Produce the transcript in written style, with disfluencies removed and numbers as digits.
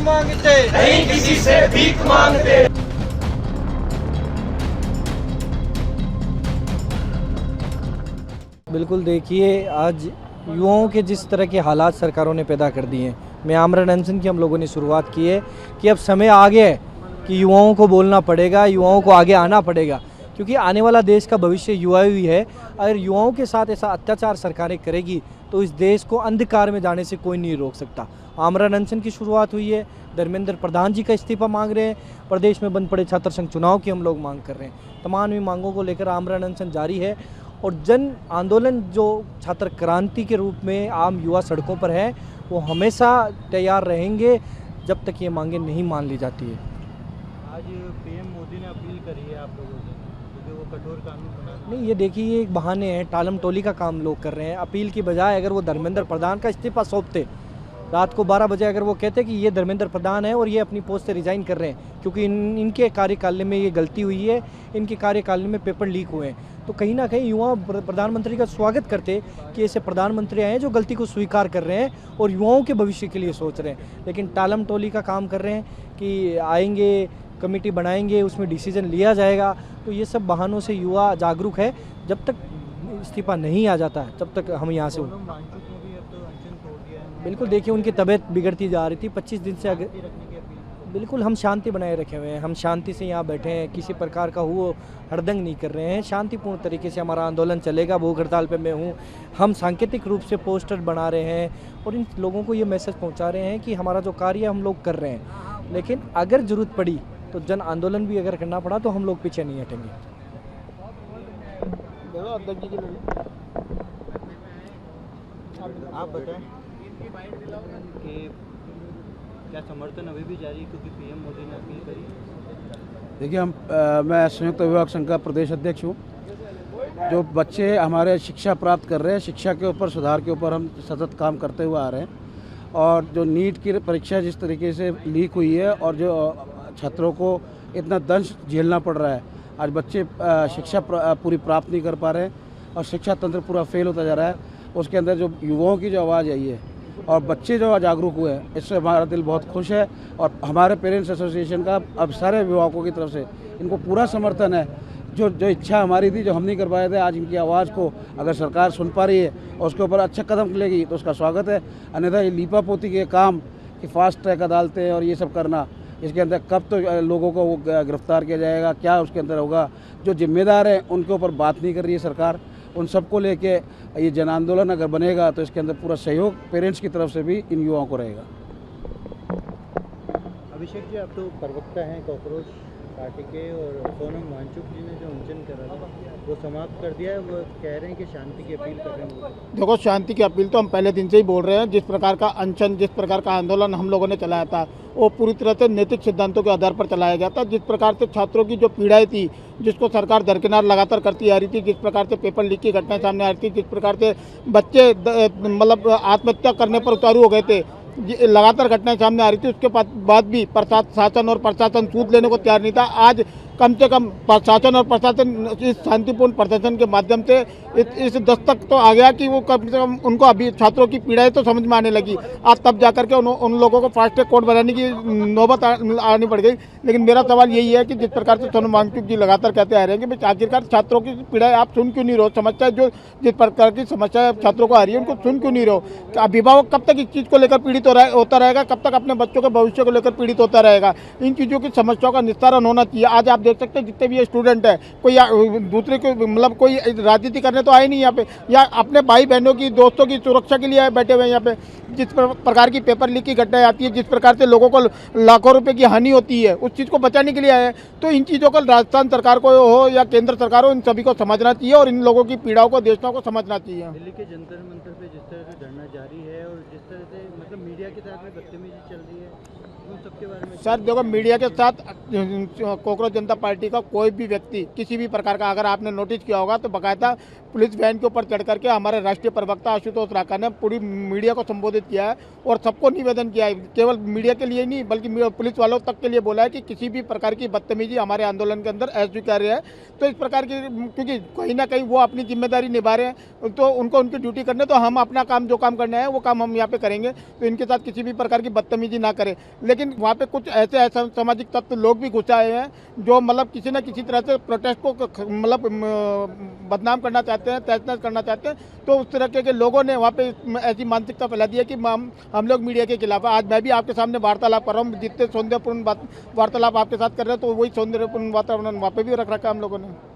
मांगते, नहीं किसी से भीख मांगते। बिल्कुल देखिए, आज युवाओं के जिस तरह के हालात सरकारों ने पैदा कर दिए हैं, मैं आमरण अनशन की हम लोगों ने शुरुआत की है कि अब समय आ गया है कि युवाओं को बोलना पड़ेगा, युवाओं को आगे आना पड़ेगा, क्योंकि आने वाला देश का भविष्य युवा ही है। अगर युवाओं के साथ ऐसा अत्याचार सरकारें करेगी तो इस देश को अंधकार में जाने से कोई नहीं रोक सकता। आमरण अनशन की शुरुआत हुई है, धर्मेंद्र प्रधान जी का इस्तीफा मांग रहे हैं, प्रदेश में बंद पड़े छात्र संघ चुनाव की हम लोग मांग कर रहे हैं। तमाम ही मांगों को लेकर आमरण अनशन जारी है और जन आंदोलन जो छात्र क्रांति के रूप में आम युवा सड़कों पर है, वो हमेशा तैयार रहेंगे जब तक ये मांगें नहीं मान ली जाती है। आज पीएम मोदी ने अपील करी है आप लोगों से क्योंकि वो कठोर कानून बना नहीं, ये देखिए, ये एक बहाने हैं, टालम टोली का काम लोग कर रहे हैं। अपील की बजाय अगर वो धर्मेंद्र प्रधान का इस्तीफा सौंपते, रात को 12 बजे अगर वो कहते कि ये धर्मेंद्र प्रधान है और ये अपनी पोस्ट से रिजाइन कर रहे हैं क्योंकि इनके कार्यकाल में ये गलती हुई है, इनके कार्यकाल में पेपर लीक हुए हैं, तो कहीं ना कहीं युवा प्रधानमंत्री का स्वागत करते कि ऐसे प्रधानमंत्री आए हैं जो गलती को स्वीकार कर रहे हैं और युवाओं के भविष्य के लिए सोच रहे हैं। लेकिन टालम टोली का काम कर रहे हैं कि आएंगे, कमेटी बनाएंगे, उसमें डिसीजन लिया जाएगा। तो ये सब बहानों से युवा जागरूक है। जब तक इस्तीफा नहीं आ जाता है तब तक हम यहाँ से सोनम वांगचुक ने भी अब तो अनशन तोड़ दिया है। बिल्कुल देखिए, उनकी तबीयत बिगड़ती जा रही थी 25 दिन से। शांति रखने की अपील। बिल्कुल हम शांति बनाए रखे हुए हैं, हम शांति से यहाँ बैठे हैं, किसी प्रकार का वो हड़दंग नहीं कर रहे हैं। शांतिपूर्ण तरीके से हमारा आंदोलन चलेगा। भूख हड़ताल पे मैं हूँ। हम सांकेतिक रूप से पोस्टर बना रहे हैं और इन लोगों को ये मैसेज पहुँचा रहे हैं कि हमारा जो कार्य हम लोग कर रहे हैं, लेकिन अगर ज़रूरत पड़ी तो जन आंदोलन भी अगर करना पड़ा तो हम लोग पीछे नहीं हटेंगे। आप बताएं कि क्या समर्थन अभी भी जारी है क्योंकि पीएम मोदी ने अपील करी है? देखिए, मैं संयुक्त अभिभावक संघ का प्रदेश अध्यक्ष हूँ। जो बच्चे हमारे शिक्षा प्राप्त कर रहे हैं, शिक्षा के ऊपर सुधार के ऊपर हम सतत काम करते हुए आ रहे हैं और जो नीट की परीक्षा जिस तरीके से लीक हुई है और जो छात्रों को इतना दंश झेलना पड़ रहा है, आज बच्चे शिक्षा पूरी प्राप्त नहीं कर पा रहे हैं और शिक्षा तंत्र पूरा फेल होता जा रहा है। उसके अंदर जो युवाओं की जो आवाज़ आई है और बच्चे जो जागरूक हुए हैं, इससे हमारा दिल बहुत खुश है और हमारे पेरेंट्स एसोसिएशन का अब सारे अभिभावकों की तरफ से इनको पूरा समर्थन है। जो इच्छा हमारी थी, जो हम नहीं कर पाए थे, आज इनकी आवाज़ को अगर सरकार सुन पा रही है और उसके ऊपर अच्छा कदम लेगी तो उसका स्वागत है। अन्यथा ये लीपापोती के काम कि फास्ट ट्रैक अदालतें और ये सब करना, इसके अंदर कब तो लोगों को वो गिरफ्तार किया जाएगा, क्या उसके अंदर होगा, जो जिम्मेदार हैं उनके ऊपर बात नहीं कर रही है सरकार। उन सबको लेके ये जन आंदोलन अगर बनेगा तो इसके अंदर पूरा सहयोग पेरेंट्स की तरफ से भी इन युवाओं को रहेगा। अभिषेक जी, आप तो प्रवक्ता हैं कॉकरोच पार्टी के और सोनम वांगचुक जी ने जो अनशन करा था वो समाप्त कर दिया है। वो कह रहे हैं कि शांति की अपील कर रहे हैं। देखो, शांति की अपील तो हम पहले दिन से ही बोल रहे हैं। जिस प्रकार का अनशन, जिस प्रकार का आंदोलन हम लोगों ने चलाया था वो पूरी तरह से नैतिक सिद्धांतों के आधार पर चलाया गया था। जिस प्रकार से छात्रों की जो पीड़ाएं थी, जिसको सरकार दरकिनार लगातार करती आ रही थी, जिस प्रकार से पेपर लीक की घटनाएं सामने आ रही थी, जिस प्रकार से बच्चे मतलब आत्महत्या करने पर उतारू हो गए थे, लगातार घटनाएं सामने आ रही थी, उसके बाद भी शासन और प्रशासन सूद लेने को तैयार नहीं था। आज कम से कम प्रशासन और प्रशासन इस शांतिपूर्ण प्रदर्शन के माध्यम से इस दस्तक तो आ गया कि वो कम से कम उनको अभी छात्रों की पीड़ाएं तो समझ में आने लगी। आज तब जाकर के उन लोगों को फास्ट ट्रैक कोर्ट बनाने की नौबत आनी पड़ गई। लेकिन मेरा सवाल यही है कि जिस प्रकार से सोनम वांगचुक जी लगातार कहते आ रहे हैं कि आखिरकार छात्रों की पीड़ाएं आप सुन क्यों नहीं रहो, समस्या जो जिस प्रकार की समस्या छात्रों को आ रही है उनको सुन क्यों नहीं रहो। अभिभावक कब तक इस चीज़ को लेकर पीड़ित होता रहेगा, कब तक अपने बच्चों के भविष्य को लेकर पीड़ित होता रहेगा। इन चीज़ों की समस्याओं का निस्तारण होना चाहिए। आज आप देख सकते हैं जितने भी ये स्टूडेंट है, कोई दूसरे को मतलब कोई राजनीति करने तो आए नहीं यहाँ पे, या अपने भाई बहनों की, दोस्तों की सुरक्षा के लिए आए बैठे हुए हैं यहाँ पे। जिस प्रकार की पेपर लीक की घटनाएं आती है, जिस प्रकार से लोगों को लाखों रुपए की हानि होती है, उस चीज़ को बचाने के लिए आए हैं। तो इन चीज़ों को राजस्थान सरकार को हो या केंद्र सरकार हो, इन सभी को समझना चाहिए और इन लोगों की पीड़ाओं को, देशों को समझना चाहिए। दिल्ली के जंतर मंतर पे जिस तरह से धरना जारी है और जिस तरह से मतलब मीडिया के साथ में बदतमीजी चल रही है, उन सबके बारे में सर देखो, मीडिया के साथ कॉकरोच जनता पार्टी का कोई भी व्यक्ति किसी भी प्रकार का, अगर आपने नोटिस किया होगा तो बाकायदा पुलिस वैन के ऊपर चढ़ करके हमारे राष्ट्रीय प्रवक्ता आशुतोष राका ने पूरी मीडिया को संबोधित किया है और सबको निवेदन किया है, केवल मीडिया के लिए नहीं बल्कि पुलिस वालों तक के लिए बोला है कि किसी भी प्रकार की बदतमीजी हमारे आंदोलन के अंदर अस्वीकार्य है। तो इस प्रकार की, क्योंकि कहीं ना कहीं वो अपनी जिम्मेदारी निभा रहे हैं तो उनको उनकी ड्यूटी करने, तो हम अपना काम जो काम करना है वो काम हम यहाँ पे करेंगे, तो इनके साथ किसी भी प्रकार की बदतमीजी ना करें। लेकिन वहाँ पे कुछ ऐसे सामाजिक तत्व लोग भी घुस आए हैं जो मतलब किसी न किसी तरह से प्रोटेस्ट को मतलब बदनाम करना चाहते हैं, तहस-नहस करना चाहते हैं। तो उस तरह के लोगों ने वहाँ पे ऐसी मानसिकता फैला दी है कि हम लोग मीडिया के खिलाफ। आज मैं भी आपके सामने वार्तालाप कर रहा हूँ, जितने सौंदर्यपूर्ण वार्तालाप आपके साथ कर रहे हैं तो वही सौंदर्यपूर्ण वातावरण वहाँ पे भी रख रखा है हम लोगों ने।